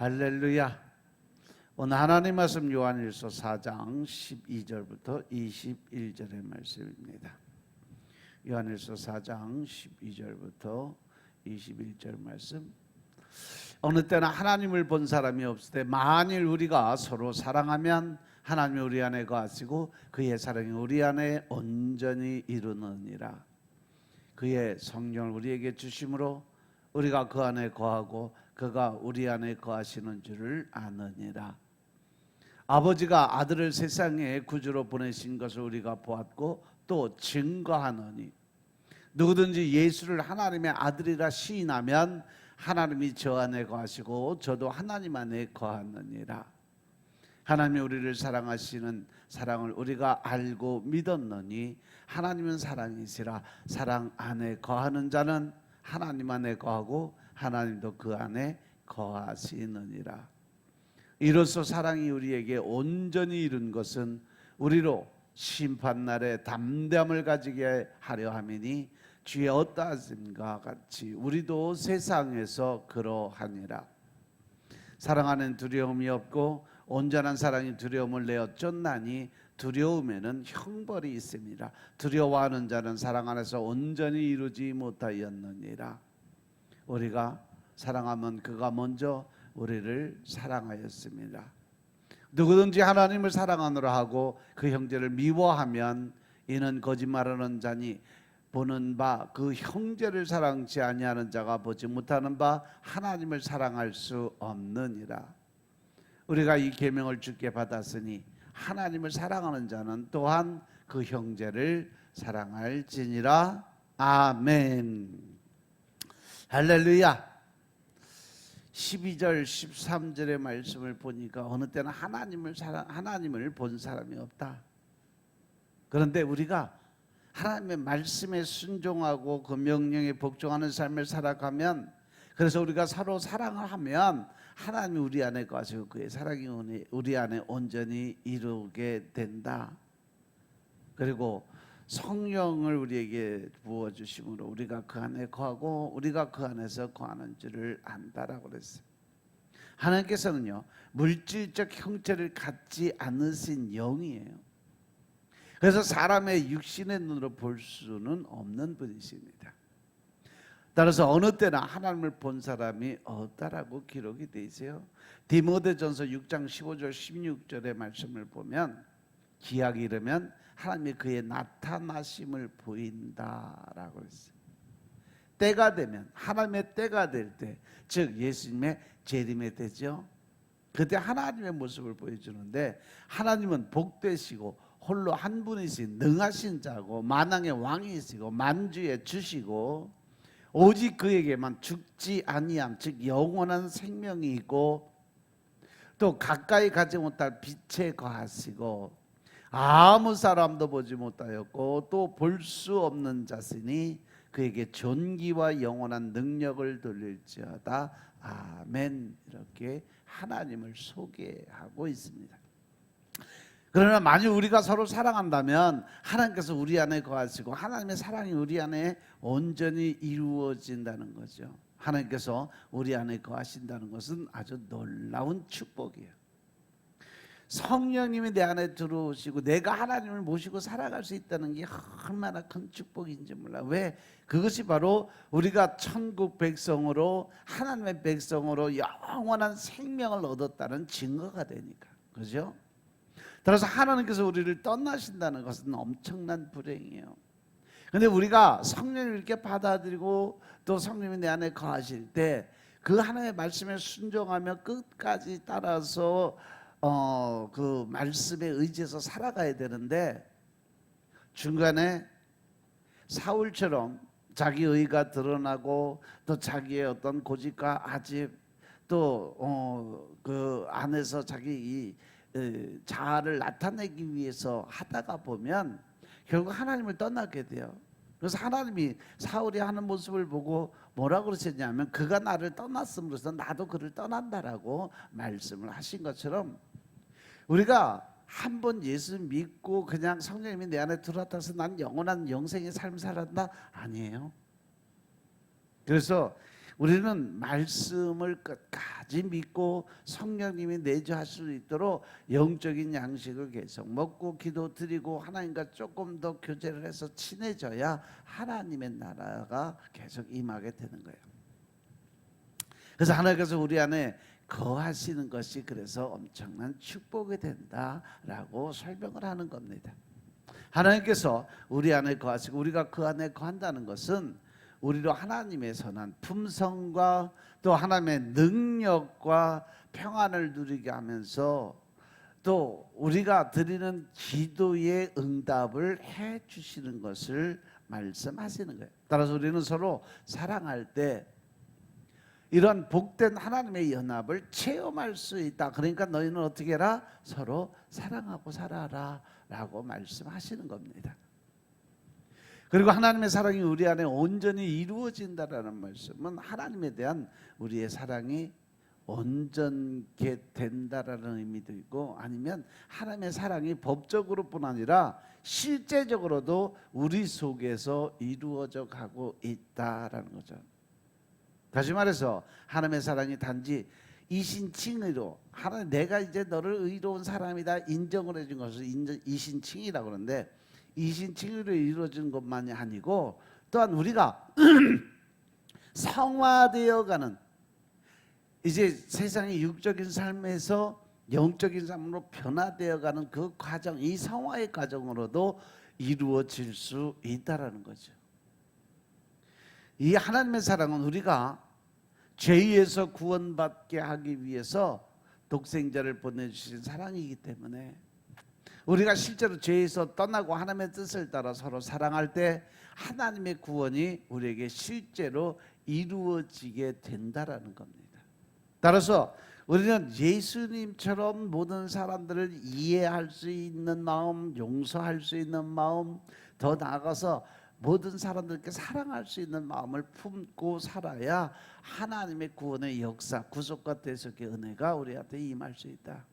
할렐루야. 오늘 하나님 말씀 요한일서 4장 12절부터 21절의 말씀입니다. 요한일서 4장 12절부터 21절 말씀. 어느 때나 하나님을 본 사람이 없을 때 만일 우리가 서로 사랑하면 하나님이 우리 안에 거하시고 그의 사랑이 우리 안에 온전히 이루느니라. 그의 성령을 우리에게 주심으로 우리가 그 안에 거하고 그가 우리 안에 거하시는 줄을 아느니라. 아버지가 아들을 세상에 구주로 보내신 것을 우리가 보았고 또 증거하노니 누구든지 예수를 하나님의 아들이라 시인하면 하나님이 저 안에 거하시고 저도 하나님 안에 거하느니라. 하나님이 우리를 사랑하시는 사랑을 우리가 알고 믿었노니 하나님은 사랑이시라. 사랑 안에 거하는 자는 하나님 안에 거하고 하나님도 그 안에 거하시느니라. 이로써 사랑이 우리에게 온전히 이룬 것은 우리로 심판날에 담대함을 가지게 하려 함이니 주의 어떠하심과 같이 우리도 세상에서 그러하니라. 사랑하는 두려움이 없고 온전한 사랑이 두려움을 내어 쫓나니 두려움에는 형벌이 있습니다. 두려워하는 자는 사랑 안에서 온전히 이루지 못하였느니라. 우리가 사랑하면 그가 먼저 우리를 사랑하였습니다. 누구든지 하나님을 사랑하노라 하고 그 형제를 미워하면 이는 거짓말하는 자니 보는 바 그 형제를 사랑치 아니하는 자가 보지 못하는 바 하나님을 사랑할 수 없느니라. 우리가 이 계명을 주께 받았으니 하나님을 사랑하는 자는 또한 그 형제를 사랑할지니라. 아멘. 할렐루야. 12절 13절의 말씀을 보니까 어느 때는 하나님을 본 사람이 없다. 그런데 우리가 하나님의 말씀에 순종하고 그 명령에 복종하는 삶을 살아가면, 그래서 우리가 서로 사랑을 하면 하나님이 우리 안에 거하시고 그의 사랑이 우리 안에 온전히 이루게 된다. 그리고 성령을 우리에게 부어주심으로 우리가 그 안에 거하고 우리가 그 안에서 거하는 줄을 안다라고 그랬어요. 하나님께서는요, 물질적 형체를 갖지 않으신 영이에요. 그래서 사람의 육신의 눈으로 볼 수는 없는 분이십니다. 따라서 어느 때나 하나님을 본 사람이 없다라고 기록이 되어 있어요. 디모데전서 6장 15절 16절의 말씀을 보면 기약이 이르면 하나님이 그의 나타나심을 보인다라고 했어요. 때가 되면, 하나님의 때가 될 때, 즉 예수님의 재림의 때죠. 그때 하나님의 모습을 보여주는데, 하나님은 복되시고 홀로 한 분이신 능하신 자고 만왕의 왕이시고 만주의 주시고 오직 그에게만 죽지 아니함, 즉 영원한 생명이 있고 또 가까이 가지 못할 빛에 거하시고 아무 사람도 보지 못하였고 또 볼 수 없는 자시니 그에게 존귀와 영원한 능력을 돌릴지어다. 아멘. 이렇게 하나님을 소개하고 있습니다. 그러나 만약 우리가 서로 사랑한다면 하나님께서 우리 안에 거하시고 하나님의 사랑이 우리 안에 온전히 이루어진다는 거죠. 하나님께서 우리 안에 거하신다는 것은 아주 놀라운 축복이에요. 성령님이 내 안에 들어오시고 내가 하나님을 모시고 살아갈 수 있다는 게 얼마나 큰 축복인지 몰라. 왜? 그것이 바로 우리가 천국 백성으로, 하나님의 백성으로 영원한 생명을 얻었다는 증거가 되니까. 그죠? 따라서 하나님께서 우리를 떠나신다는 것은 엄청난 불행이에요. 그런데 우리가 성령을 이렇게 받아들이고 또 성령이 내 안에 거하실 때 그 하나님의 말씀에 순종하며 끝까지 따라서 그 말씀에 의지해서 살아가야 되는데, 중간에 사울처럼 자기 의가 드러나고 또 자기의 어떤 고집과 아집 또 그 안에서 자기 자아를 나타내기 위해서 하다가 보면 결국 하나님을 떠나게 돼요. 그래서 하나님이 사울이 하는 모습을 보고 뭐라고 그러셨냐면 그가 나를 떠났음으로써 나도 그를 떠난다라고 말씀을 하신 것처럼, 우리가 한번 예수 믿고 그냥 성령님이 내 안에 들어왔다 해서 난 영원한 영생의 삶을 살았다? 아니에요. 그래서 우리는 말씀을 끝까지 믿고 성령님이 내주할 수 있도록 영적인 양식을 계속 먹고 기도 드리고 하나님과 조금 더 교제를 해서 친해져야 하나님의 나라가 계속 임하게 되는 거예요. 그래서 하나님께서 우리 안에 거하시는 것이 그래서 엄청난 축복이 된다라고 설명을 하는 겁니다. 하나님께서 우리 안에 거하시고 우리가 그 안에 거한다는 것은 우리로 하나님의 선한 품성과 또 하나님의 능력과 평안을 누리게 하면서 또 우리가 드리는 기도의 응답을 해 주시는 것을 말씀하시는 거예요. 따라서 우리는 서로 사랑할 때 이런 복된 하나님의 연합을 체험할 수 있다. 그러니까 너희는 어떻게 해라? 서로 사랑하고 살아라 라고 말씀하시는 겁니다. 그리고 하나님의 사랑이 우리 안에 온전히 이루어진다라는 말씀은 하나님에 대한 우리의 사랑이 온전게 된다라는 의미도 있고, 아니면 하나님의 사랑이 법적으로뿐 아니라 실제적으로도 우리 속에서 이루어져 가고 있다라는 거죠. 다시 말해서 하나님의 사랑이 단지 이신칭의로 하나님 내가 이제 너를 의로운 사람이다 인정을 해준 것을 이신칭의라고 그러는데, 이신칭의로 이루어진 것만이 아니고 또한 우리가 성화되어가는, 이제 세상의 육적인 삶에서 영적인 삶으로 변화되어가는 그 과정, 이 성화의 과정으로도 이루어질 수 있다라는 거죠. 이 하나님의 사랑은 우리가 죄에서 구원받게 하기 위해서 독생자를 보내주신 사랑이기 때문에 우리가 실제로 죄에서 떠나고 하나님의 뜻을 따라 서로 사랑할 때 하나님의 구원이 우리에게 실제로 이루어지게 된다라는 겁니다. 따라서 우리는 예수님처럼 모든 사람들을 이해할 수 있는 마음, 용서할 수 있는 마음, 더 나아가서 모든 사람들께 사랑할 수 있는 마음을 품고 살아야 하나님의 구원의 역사, 구속과 대속의 은혜가 우리한테 임할 수 있다.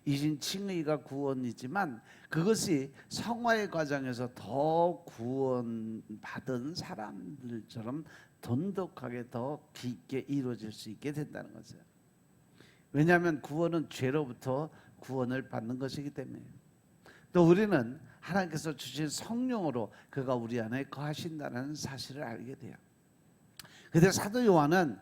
이신칭의가 구원이지만 그것이 성화의 과정에서 더 구원받은 사람들처럼 돈독하게 더 깊게 이루어질 수 있게 된다는 거죠. 왜냐하면 구원은 죄로부터 구원을 받는 것이기 때문에. 또 우리는 하나님께서 주신 성령으로 그가 우리 안에 거하신다는 사실을 알게 돼요. 그런데 사도 요한은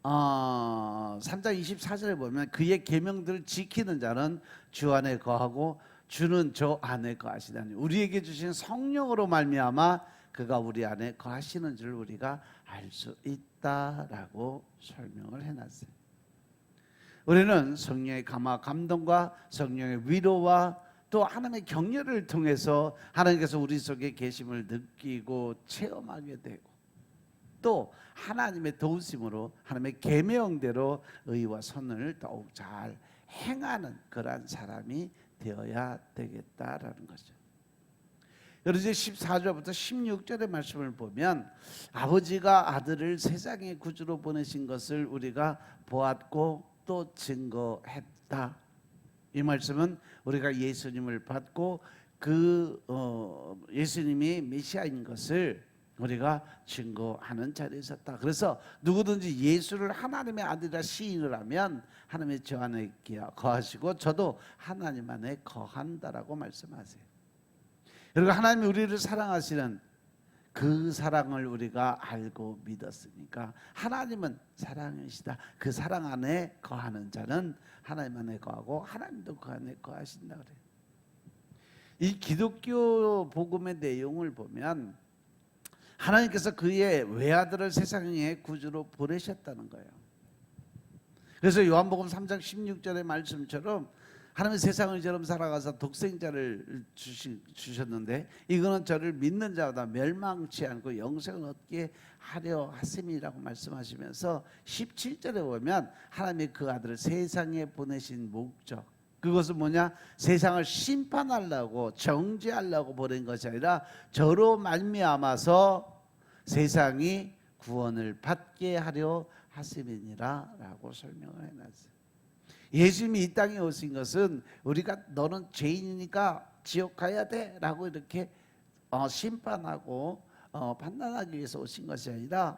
3장 24절에 보면 그의 계명들을 지키는 자는 주 안에 거하고 주는 저 안에 거하시다니, 우리에게 주신 성령으로 말미암아 그가 우리 안에 거하시는 줄 우리가 알 수 있다라고 설명을 해놨어요. 우리는 성령의 감동과 성령의 위로와 또 하나님의 격려를 통해서 하나님께서 우리 속에 계심을 느끼고 체험하게 되고, 또 하나님의 도우심으로 하나님의 계명대로 의와 선을 더욱 잘 행하는 그러한 사람이 되어야 되겠다라는 거죠. 여러분 이제 14절부터 16절의 말씀을 보면 아버지가 아들을 세상의 구주로 보내신 것을 우리가 보았고 또 증거했다. 이 말씀은 우리가 예수님을 받고 예수님이 메시아인 것을 우리가 증거하는 자리에 있었다. 그래서 누구든지 예수를 하나님의 아들이라 시인을 하면 하나님의 저 안에 거하시고 저도 하나님 안에 거한다라고 말씀하세요. 그리고 하나님이 우리를 사랑하시는 그 사랑을 우리가 알고 믿었으니까 하나님은 사랑이시다. 그 사랑 안에 거하는 자는 하나님 안에 거하고 하나님도 그 안에 거하신다 그래요. 이 기독교 복음의 내용을 보면 하나님께서 그의 외아들을 세상의 구주로 보내셨다는 거예요. 그래서 요한복음 3장 16절의 말씀처럼 하나님은 세상을 이처럼 살아가서 독생자를 주셨는데 이거는 저를 믿는 자보다 멸망치 않고 영생을 얻게 하려 하심이라고 말씀하시면서 17절에 보면 하나님이 그 아들을 세상에 보내신 목적, 그것은 뭐냐? 세상을 심판하려고 정죄하려고 보낸 것이 아니라 저로 말미암아서 세상이 구원을 받게 하려 하심이니라 라고 설명을 해놨어요. 예수님이 이 땅에 오신 것은 우리가 너는 죄인이니까 지옥 가야 돼 라고 이렇게 심판하고 판단하기 위해서 오신 것이 아니라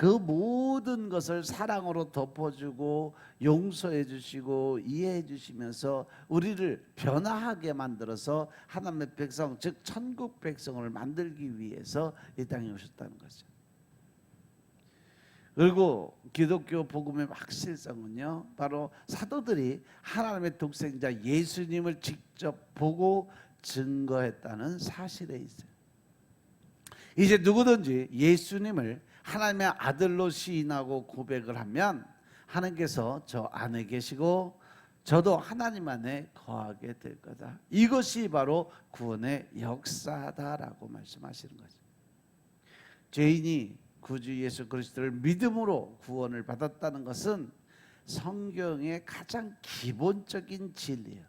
그 모든 것을 사랑으로 덮어주고 용서해 주시고 이해해 주시면서 우리를 변화하게 만들어서 하나님의 백성, 즉 천국 백성을 만들기 위해서 이 땅에 오셨다는 거죠. 그리고 기독교 복음의 확실성은요, 바로 사도들이 하나님의 독생자 예수님을 직접 보고 증거했다는 사실에 있어요. 이제 누구든지 예수님을 하나님의 아들로 시인하고 고백을 하면 하나님께서 저 안에 계시고 저도 하나님 안에 거하게 될 거다. 이것이 바로 구원의 역사다라고 말씀하시는 거죠. 죄인이 구주 예수 그리스도를 믿음으로 구원을 받았다는 것은 성경의 가장 기본적인 진리예요.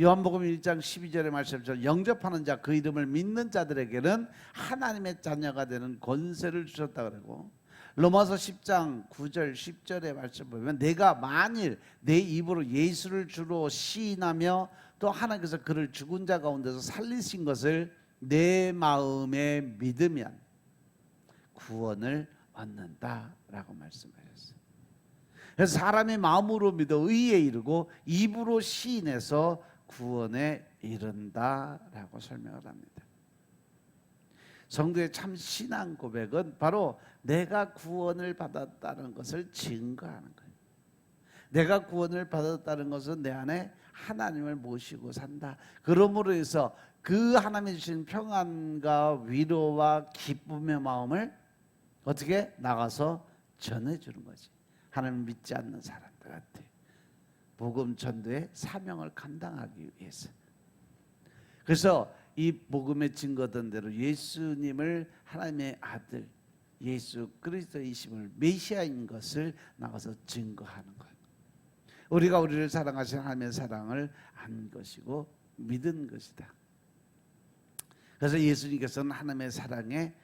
요한복음 1장 12절의 말씀처럼 영접하는 자, 그 이름을 믿는 자들에게는 하나님의 자녀가 되는 권세를 주셨다 그러고, 로마서 10장 9절 10절의 말씀 보면 내가 만일 내 입으로 예수를 주로 시인하며 또 하나님께서 그를 죽은 자 가운데서 살리신 것을 내 마음에 믿으면 구원을 얻는다라고 말씀하셨어요. 그래서 사람이 마음으로 믿어 의에 이르고 입으로 시인해서 구원에 이른다라고 설명을 합니다. 성도의 참 신앙 고백은 바로 내가 구원을 받았다는 것을 증거하는 거예요. 내가 구원을 받았다는 것은 내 안에 하나님을 모시고 산다. 그러므로 해서 그 하나님이 주신 평안과 위로와 기쁨의 마음을 어떻게 나가서 전해주는 거지. 하나님 믿지 않는 사람들한테 복음 전도의 사명을 감당하기 위해서. 그래서 이 복음의 증거된 대로 예수님을 하나님의 아들 예수 그리스도이심을 메시아인 것을 나가서 증거하는 거예요. 우리가 우리를 사랑하신 하나님의 사랑을 안 것이고 믿은 것이다. 그래서 예수님께서는 하나님의 사랑의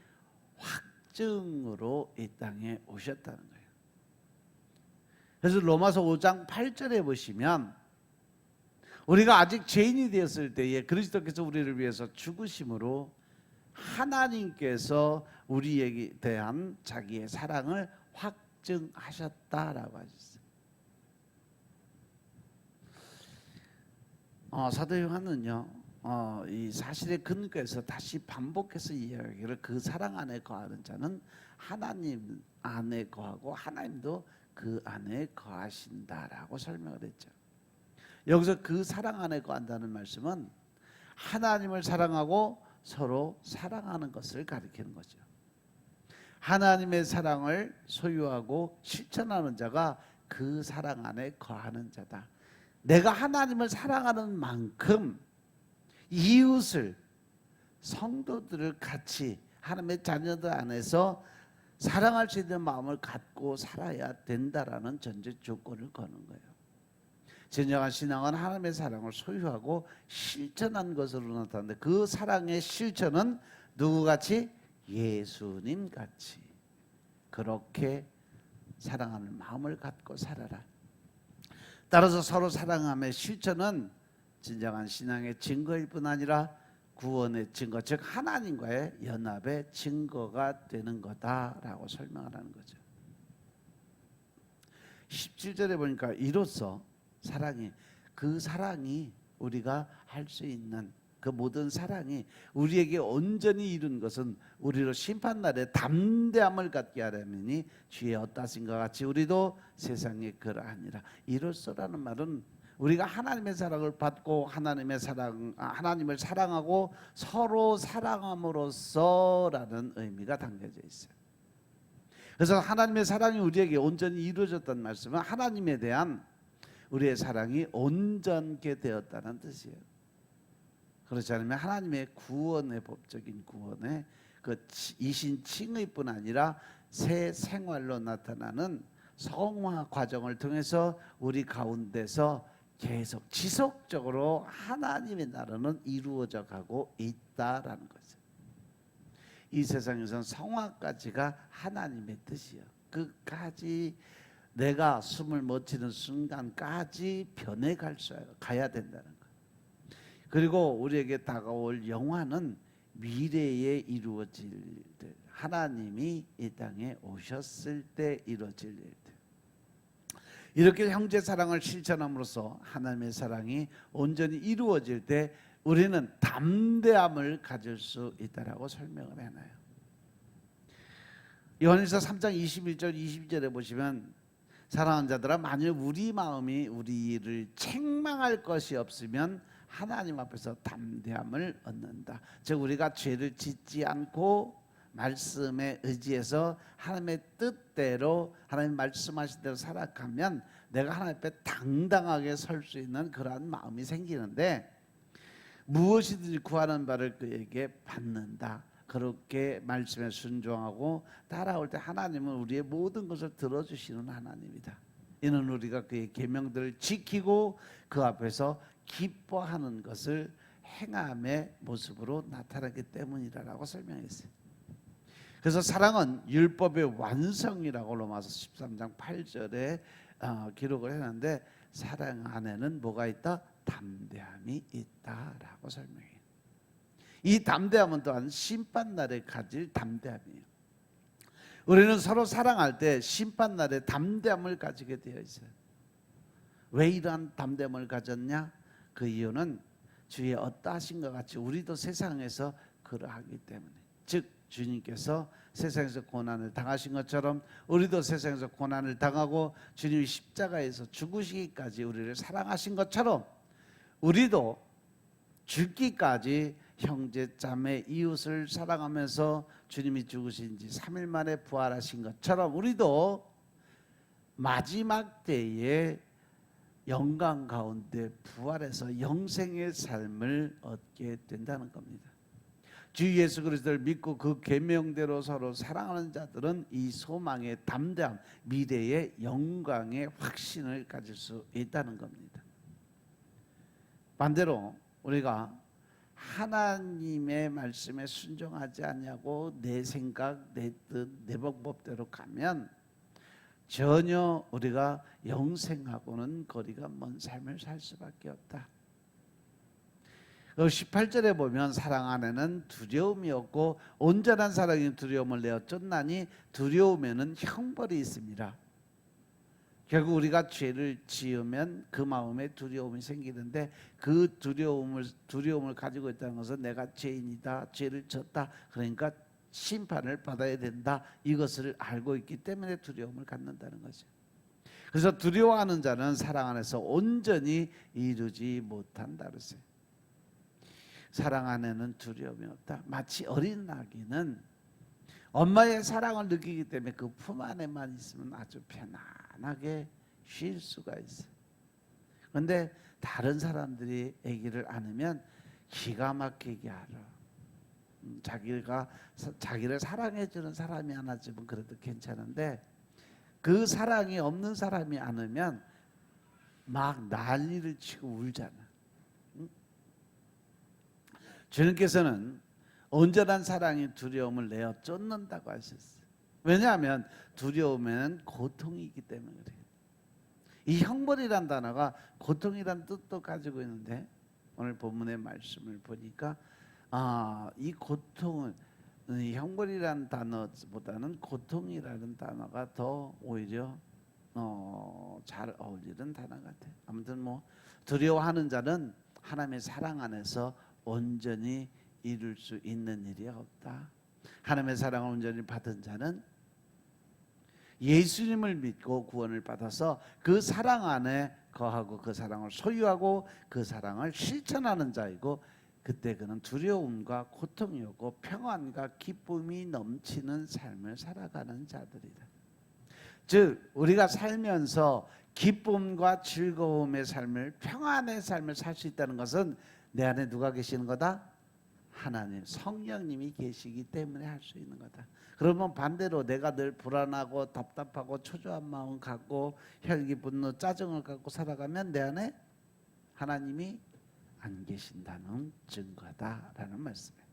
확증으로 이 땅에 오셨다는 거예요. 그래서 로마서 5장 8절에 보시면 우리가 아직 죄인이 되었을 때에 그리스도께서 우리를 위해서 죽으심으로 하나님께서 우리에게 대한 자기의 사랑을 확증하셨다라고 하셨어요. 사도 요한은요, 이 사실의 근거에서 다시 반복해서 이야기를 그 사랑 안에 거하는 자는 하나님 안에 거하고 하나님도 그 안에 거하신다라고 설명을 했죠. 여기서 그 사랑 안에 거한다는 말씀은 하나님을 사랑하고 서로 사랑하는 것을 가리키는 거죠. 하나님의 사랑을 소유하고 실천하는 자가 그 사랑 안에 거하는 자다. 내가 하나님을 사랑하는 만큼 이웃을, 성도들을 같이 하나님의 자녀들 안에서 사랑할 수 있는 마음을 갖고 살아야 된다라는 전제 조건을 거는 거예요. 진정한 신앙은 하나님의 사랑을 소유하고 실천한 것으로 나타나는데 그 사랑의 실천은 누구같이? 예수님같이 그렇게 사랑하는 마음을 갖고 살아라. 따라서 서로 사랑함의 실천은 진정한 신앙의 증거일 뿐 아니라 구원의 증거, 즉 하나님과의 연합의 증거가 되는 거다라고 설명을 하는 거죠. 17절에 보니까 이로써 사랑이, 그 사랑이 우리가 할 수 있는 그 모든 사랑이 우리에게 온전히 이룬 것은 우리로 심판날에 담대함을 갖게 하려니 주의 어떠신가 같이 우리도 세상에 그러하니라. 이로써라는 말은 우리가 하나님의 사랑을 받고 하나님을 사랑하고 서로 사랑함으로써라는 의미가 담겨져 있어요. 그래서 하나님의 사랑이 우리에게 온전히 이루어졌다는 말씀은 하나님에 대한 우리의 사랑이 온전케 되었다는 뜻이에요. 그렇지 않으면 하나님의 구원의 법적인 구원의 그 이신칭의 뿐 아니라 새 생활로 나타나는 성화 과정을 통해서 우리 가운데서 계속 지속적으로 하나님의 나라는 이루어져 가고 있다라는 거죠. 이 세상에서는 성화까지가 하나님의 뜻이에요. 끝까지 내가 숨을 멎히는 순간까지 변해갈 수 가야 된다는 거예요. 그리고 우리에게 다가올 영화는 미래에 이루어질 하나님이 이 땅에 오셨을 때 이루어질 일들. 이렇게 형제 사랑을 실천함으로써 하나님의 사랑이 온전히 이루어질 때 우리는 담대함을 가질 수 있다라고 설명을 해놔요. 요한일서 3장 21절 22절에 보시면 사랑하는 자들아 만일 우리 마음이 우리를 책망할 것이 없으면 하나님 앞에서 담대함을 얻는다. 즉 우리가 죄를 짓지 않고 말씀에 의지해서 하나님의 뜻대로 하나님 말씀하신 대로 살아가면 내가 하나님 앞에 당당하게 설 수 있는 그러한 마음이 생기는데 무엇이든지 구하는 바를 그에게 받는다. 그렇게 말씀에 순종하고 따라올 때 하나님은 우리의 모든 것을 들어주시는 하나님이다. 이는 우리가 그의 계명들을 지키고 그 앞에서 기뻐하는 것을 행함의 모습으로 나타나기 때문이라고 설명했어요. 그래서 사랑은 율법의 완성이라고 로마서 13장 8절에 기록을 했는데 사랑 안에는 뭐가 있다? 담대함이 있다라고 설명해요. 이 담대함은 또한 심판날에 가질 담대함이에요. 우리는 서로 사랑할 때 심판날에 담대함을 가지게 되어 있어요. 왜 이러한 담대함을 가졌냐? 그 이유는 주의 어떠하신 것 같이 우리도 세상에서 그러하기 때문에, 즉 주님께서 세상에서 고난을 당하신 것처럼 우리도 세상에서 고난을 당하고 주님이 십자가에서 죽으시기까지 우리를 사랑하신 것처럼 우리도 죽기까지 형제 자매 이웃을 사랑하면서 주님이 죽으신 지 3일 만에 부활하신 것처럼 우리도 마지막 때에 영광 가운데 부활해서 영생의 삶을 얻게 된다는 겁니다. 주 예수 그리스도를 믿고 그 계명대로 서로 사랑하는 자들은 이 소망의 담대함, 미래의 영광의 확신을 가질 수 있다는 겁니다. 반대로 우리가 하나님의 말씀에 순종하지 않냐고 내 생각, 내 뜻, 내 방법대로 가면 전혀 우리가 영생하고는 거리가 먼 삶을 살 수밖에 없다. 18절에 보면 사랑 안에는 두려움이 없고 온전한 사랑이 두려움을 내어 쫓나니 두려움에는 형벌이 있습니다. 결국 우리가 죄를 지으면 그 마음에 두려움이 생기는데 그 두려움을 가지고 있다는 것은 내가 죄인이다, 죄를 졌다, 그러니까 심판을 받아야 된다, 이것을 알고 있기 때문에 두려움을 갖는다는 거죠. 그래서 두려워하는 자는 사랑 안에서 온전히 이루지 못한다 그랬어요. 사랑 안에는 두려움이 없다. 마치 어린 아기는 엄마의 사랑을 느끼기 때문에 그 품 안에만 있으면 아주 편안하게 쉴 수가 있어요. 그런데 다른 사람들이 아기를 안으면 기가 막히게 알아. 자기를 사랑해주는 사람이 안아주면 그래도 괜찮은데 그 사랑이 없는 사람이 안으면 막 난리를 치고 울잖아. 주님께서는 온전한 사랑이 두려움을 내어 쫓는다고 하셨어요. 왜냐하면 두려움에는 고통이기 때문에 그래요. 이 형벌이란 단어가 고통이란 뜻도 가지고 있는데 오늘 본문의 말씀을 보니까 이 고통은 형벌이란 단어보다는 고통이라는 단어가 더 오히려 잘 어울리는 단어 같아요. 아무튼 두려워하는 자는 하나님의 사랑 안에서 온전히 이룰 수 있는 일이 없다. 하나님의 사랑을 온전히 받은 자는 예수님을 믿고 구원을 받아서 그 사랑 안에 거하고 그 사랑을 소유하고 그 사랑을 실천하는 자이고, 그때 그는 두려움과 고통이 없고 평안과 기쁨이 넘치는 삶을 살아가는 자들이다. 즉 우리가 살면서 기쁨과 즐거움의 삶을, 평안의 삶을 살 수 있다는 것은 내 안에 누가 계시는 거다? 하나님, 성령님이 계시기 때문에 할 수 있는 거다. 그러면 반대로 내가 늘 불안하고 답답하고 초조한 마음 갖고 혈기, 분노, 짜증을 갖고 살아가면 내 안에 하나님이 안 계신다는 증거다라는 말씀이에요.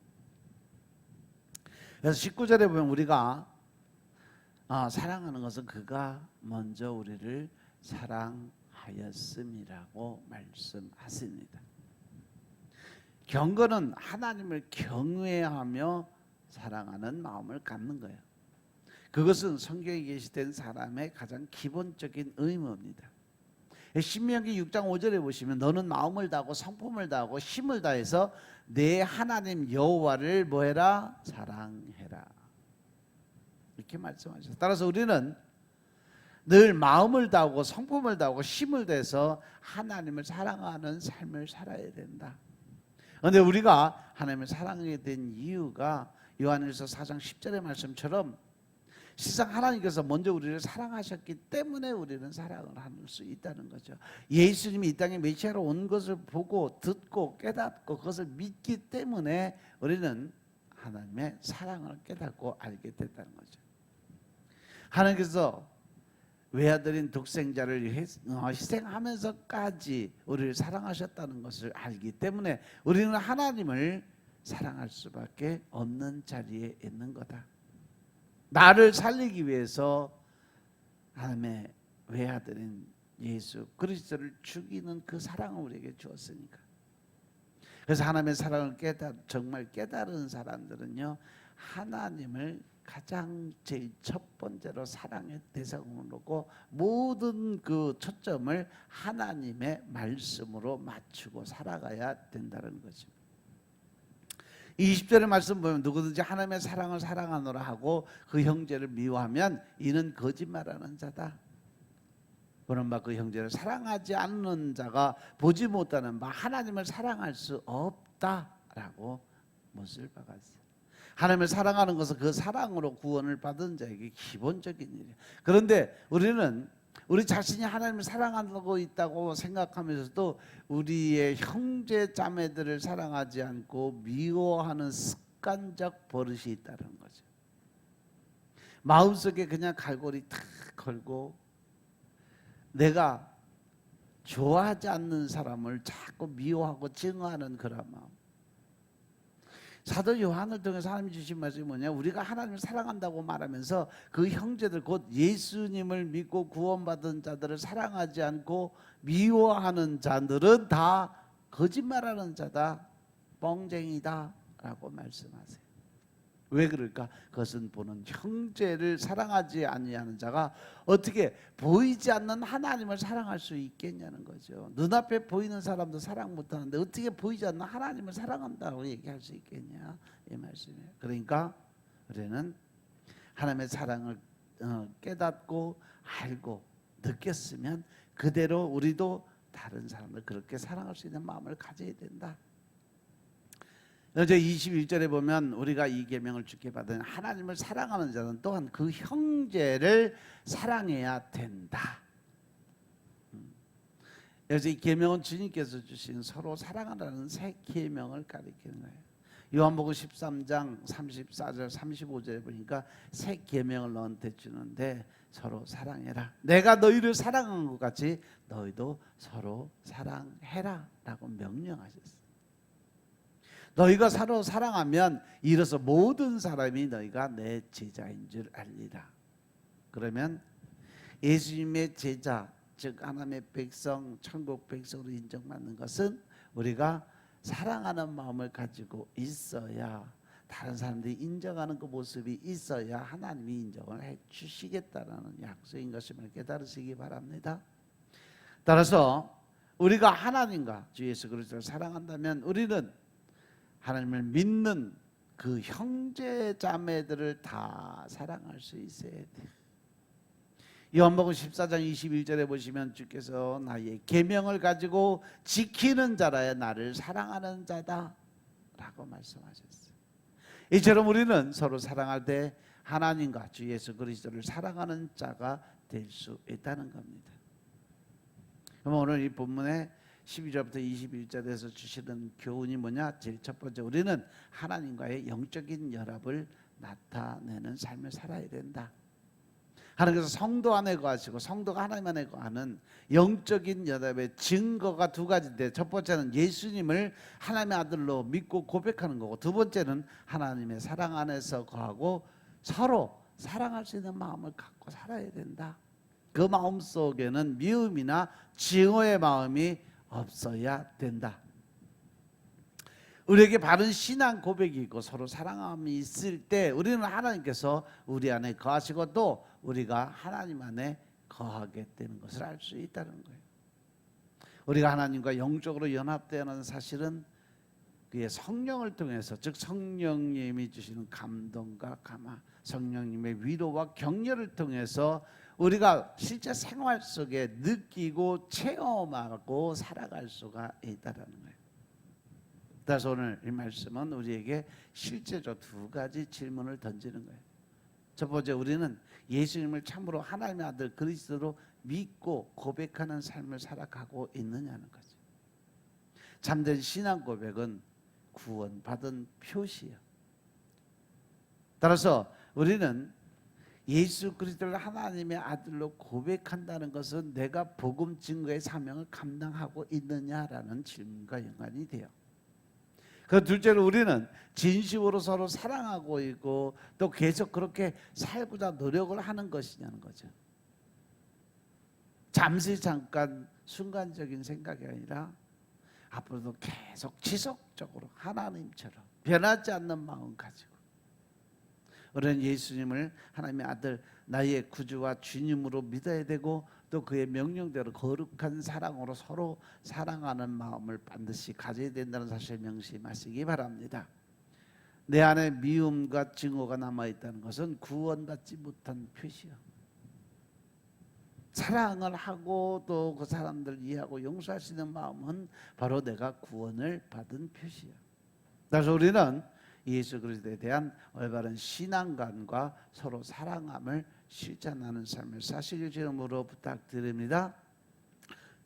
그래서 19절에 보면 우리가 사랑하는 것은 그가 먼저 우리를 사랑하였음이라고 말씀하십니다. 경건은 하나님을 경외하며 사랑하는 마음을 갖는 거예요. 그것은 성경에 계시된 사람의 가장 기본적인 의무입니다. 신명기 6장 5절에 보시면 너는 마음을 다하고 성품을 다하고 힘을 다해서 내 하나님 여호와를 뭐해라? 사랑해라. 이렇게 말씀하셨어요. 따라서 우리는 늘 마음을 다하고 성품을 다하고 힘을 다해서 하나님을 사랑하는 삶을 살아야 된다. 그런데 우리가 하나님을 사랑하게 된 이유가 요한일서 4장 10절의 말씀처럼 실상 하나님께서 먼저 우리를 사랑하셨기 때문에 우리는 사랑을 할 수 있다는 거죠. 예수님이 이 땅에 메시아로 온 것을 보고 듣고 깨닫고 그것을 믿기 때문에 우리는 하나님의 사랑을 깨닫고 알게 됐다는 거죠. 하나님께서 외아들인 독생자를 희생하면서까지 우리를 사랑하셨다는 것을 알기 때문에 우리는 하나님을 사랑할 수밖에 없는 자리에 있는 거다. 나를 살리기 위해서 하나님의 외아들인 예수 그리스도를 죽이는 그 사랑을 우리에게 주었으니까. 그래서 하나님의 사랑을 정말 깨달은 사람들은요, 하나님을 가장 제일 첫 번째로 사랑의 대상으로 놓고 모든 그 초점을 하나님의 말씀으로 맞추고 살아가야 된다는 거죠. 20절의 말씀 보면 누구든지 하나님의 사랑을 사랑하노라 하고 그 형제를 미워하면 이는 거짓말하는 자다. 그런 바 그 형제를 사랑하지 않는 자가 보지 못하는 바 하나님을 사랑할 수 없다라고 못을 박았어요. 하나님을 사랑하는 것은 그 사랑으로 구원을 받은 자에게 기본적인 일이에요. 그런데 우리는 우리 자신이 하나님을 사랑하고 있다고 생각하면서도 우리의 형제 자매들을 사랑하지 않고 미워하는 습관적 버릇이 있다는 거죠. 마음속에 그냥 갈고리 탁 걸고 내가 좋아하지 않는 사람을 자꾸 미워하고 증오하는 그런 마음. 사도 요한을 통해서 하나님이 주신 말씀이 뭐냐? 우리가 하나님을 사랑한다고 말하면서 그 형제들 곧 예수님을 믿고 구원받은 자들을 사랑하지 않고 미워하는 자들은 다 거짓말하는 자다, 뻥쟁이다 라고 말씀하세요. 왜 그럴까? 그것은 보는 형제를 사랑하지 아니하는 자가 어떻게 보이지 않는 하나님을 사랑할 수 있겠냐는 거죠. 눈앞에 보이는 사람도 사랑 못하는데 어떻게 보이지 않는 하나님을 사랑한다고 얘기할 수 있겠냐, 이 말씀이에요. 그러니까 우리는 하나님의 사랑을 깨닫고 알고 느꼈으면 그대로 우리도 다른 사람을 그렇게 사랑할 수 있는 마음을 가져야 된다. 어제 21절에 보면 우리가 이 계명을 주께 받은 하나님을 사랑하는 자는 또한 그 형제를 사랑해야 된다. 그래서 이 계명은 주님께서 주신 서로 사랑하라는 새 계명을 가리키는 거예요. 요한복음 13장 34절 35절에 보니까 새 계명을 너한테 주는데 서로 사랑해라. 내가 너희를 사랑한 것 같이 너희도 서로 사랑해라 라고 명령하셨어요. 너희가 서로 사랑하면 이로써 모든 사람이 너희가 내 제자인 줄 알리라. 그러면 예수님의 제자, 즉 하나님의 백성, 천국 백성으로 인정받는 것은 우리가 사랑하는 마음을 가지고 있어야, 다른 사람들이 인정하는 그 모습이 있어야 하나님이 인정을 해 주시겠다라는 약속인 것임을 깨달으시기 바랍니다. 따라서 우리가 하나님과 주 예수 그리스도를 사랑한다면 우리는 하나님을 믿는 그 형제 자매들을 다 사랑할 수 있어야 돼요. 요한복음 14장 21절에 보시면 주께서 나의 계명을 가지고 지키는 자라야 나를 사랑하는 자다 라고 말씀하셨어요. 이처럼 우리는 서로 사랑할 때 하나님과 주 예수 그리스도를 사랑하는 자가 될 수 있다는 겁니다. 그럼 오늘 이 본문에 12절부터 21절에서 주시는 교훈이 뭐냐? 제일 첫 번째, 우리는 하나님과의 영적인 연합을 나타내는 삶을 살아야 된다. 하나님께서 성도 안에 거하시고 성도가 하나님 안에 거하는 영적인 연합의 증거가 두 가지인데, 첫 번째는 예수님을 하나님의 아들로 믿고 고백하는 거고, 두 번째는 하나님의 사랑 안에서 거하고 서로 사랑할 수 있는 마음을 갖고 살아야 된다. 그 마음 속에는 미움이나 증오의 마음이 없어야 된다. 우리에게 바른 신앙 고백이 있고 서로 사랑함이 있을 때 우리는 하나님께서 우리 안에 거하시고 또 우리가 하나님 안에 거하게 되는 것을 알 수 있다는 거예요. 우리가 하나님과 영적으로 연합되는 사실은 그의 성령을 통해서, 즉 성령님이 주시는 감동과 감화, 성령님의 위로와 격려를 통해서 우리가 실제 생활 속에 느끼고 체험하고 살아갈 수가 있다는 거예요. 그래서 오늘 이 말씀은 우리에게 실제로 두 가지 질문을 던지는 거예요. 첫 번째, 우리는 예수님을 참으로 하나님의 아들 그리스도로 믿고 고백하는 삶을 살아가고 있느냐는 거죠. 참된 신앙 고백은 구원받은 표시예요. 따라서 우리는 예수 그리스도를 하나님의 아들로 고백한다는 것은 내가 복음 증거의 사명을 감당하고 있느냐라는 질문과 연관이 돼요. 그 둘째로 우리는 진심으로 서로 사랑하고 있고 또 계속 그렇게 살고자 노력을 하는 것이냐는 거죠. 잠시 잠깐 순간적인 생각이 아니라 앞으로도 계속 지속적으로 하나님처럼 변하지 않는 마음 가지고 우리는 예수님을 하나님의 아들, 나의 구주와 주님으로 믿어야 되고 또 그의 명령대로 거룩한 사랑으로 서로 사랑하는 마음을 반드시 가져야 된다는 사실을 명심하시기 바랍니다. 내 안에 미움과 증오가 남아있다는 것은 구원받지 못한 표시요. 사랑을 하고 또 그 사람들 이해하고 용서할 수 있는 마음은 바로 내가 구원을 받은 표시예요. 그래서 우리는 예수 그리스도에 대한 올바른 신앙관과 서로 사랑함을 실천하는 삶을 사시길 주님으로 부탁드립니다.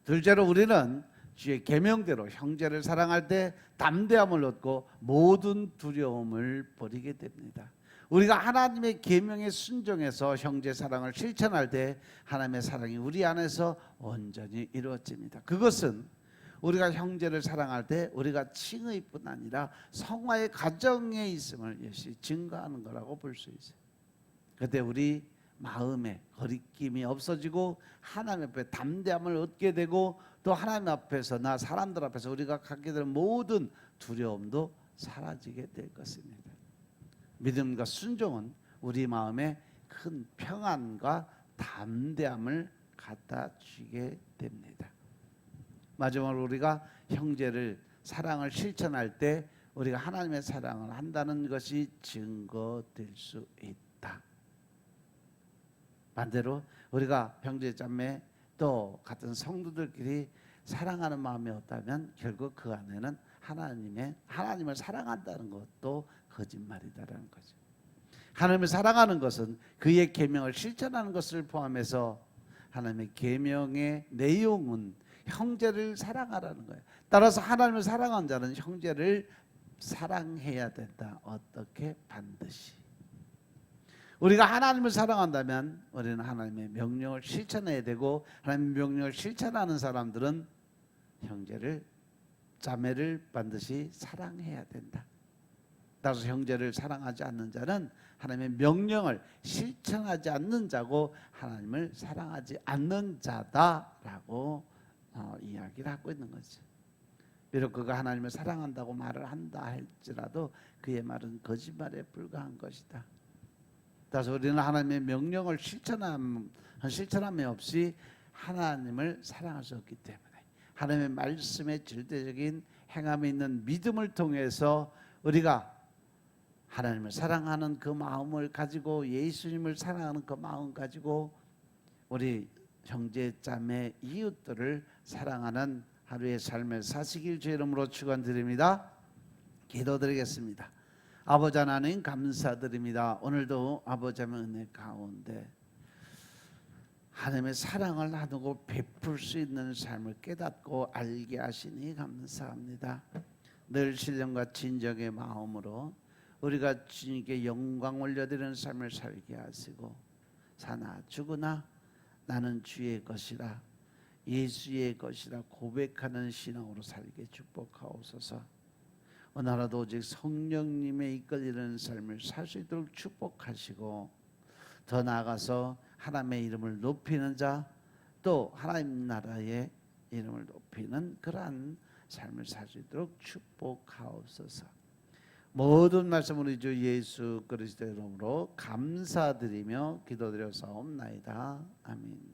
둘째로 우리는 주의 계명대로 형제를 사랑할 때 담대함을 얻고 모든 두려움을 버리게 됩니다. 우리가 하나님의 계명에 순종해서 형제 사랑을 실천할 때 하나님의 사랑이 우리 안에서 온전히 이루어집니다. 그것은 우리가 형제를 사랑할 때 우리가 칭의뿐 아니라 성화의 가정에 있음을 역시 증거하는 거라고 볼 수 있어요. 그때 우리 마음에 거리낌이 없어지고 하나님 앞에 담대함을 얻게 되고 또 하나님 앞에서 나 사람들 앞에서 우리가 갖게 되는 모든 두려움도 사라지게 될 것입니다. 믿음과 순종은 우리 마음에 큰 평안과 담대함을 갖다 주게 됩니다. 마지막으로 우리가 형제를 사랑을 실천할 때 우리가 하나님의 사랑을 한다는 것이 증거될 수 있다. 반대로 우리가 형제 자매 또 같은 성도들끼리 사랑하는 마음이 없다면 결국 그 안에는 하나님을 사랑한다는 것도 거짓말이다라는 거죠. 하나님을 사랑하는 것은 그의 계명을 실천하는 것을 포함해서 하나님의 계명의 내용은 형제를 사랑하라는 거예요. 따라서 하나님을 사랑하는 자는 형제를 사랑해야 된다. 어떻게? 반드시. 우리가 하나님을 사랑한다면 우리는 하나님의 명령을 실천해야 되고 하나님의 명령을 실천하는 사람들은 형제를 자매를 반드시 사랑해야 된다. 따라서 형제를 사랑하지 않는 자는 하나님의 명령을 실천하지 않는 자고 하나님을 사랑하지 않는 자다라고 이야기를 하고 있는 거죠. 비록 그가 하나님을 사랑한다고 말을 한다 할지라도 그의 말은 거짓말에 불과한 것이다. 따라서 우리는 하나님의 명령을 실천함이 없이 하나님을 사랑할 수 없기 때문에 하나님의 말씀에 절대적인 행함이 있는 믿음을 통해서 우리가 하나님을 사랑하는 그 마음을 가지고 예수님을 사랑하는 그 마음 가지고 우리 형제 자매 이웃들을 사랑하는 하루의 삶을 사시길 주의 이름으로 축원드립니다. 기도드리겠습니다. 아버지 하나님 감사드립니다. 오늘도 아버지 하나님의 은혜 가운데 하나님의 사랑을 나누고 베풀 수 있는 삶을 깨닫고 알게 하시니 감사합니다. 늘 신령과 진정의 마음으로 우리가 주님께 영광 올려드리는 삶을 살게 하시고 사나 죽으나 나는 주의 것이라 예수의 것이라 고백하는 신앙으로 살게 축복하옵소서. 오늘 하루도 오직 성령님의 이끌리는 삶을 살 수 있도록 축복하시고 더 나아가서 하나님의 이름을 높이는 자 또 하나님 나라의 이름을 높이는 그러한 삶을 살 수 있도록 축복하옵소서. 모든 말씀 우리 주 예수 그리스도의 이름으로 감사드리며 기도드려 사옵나이다. 아멘.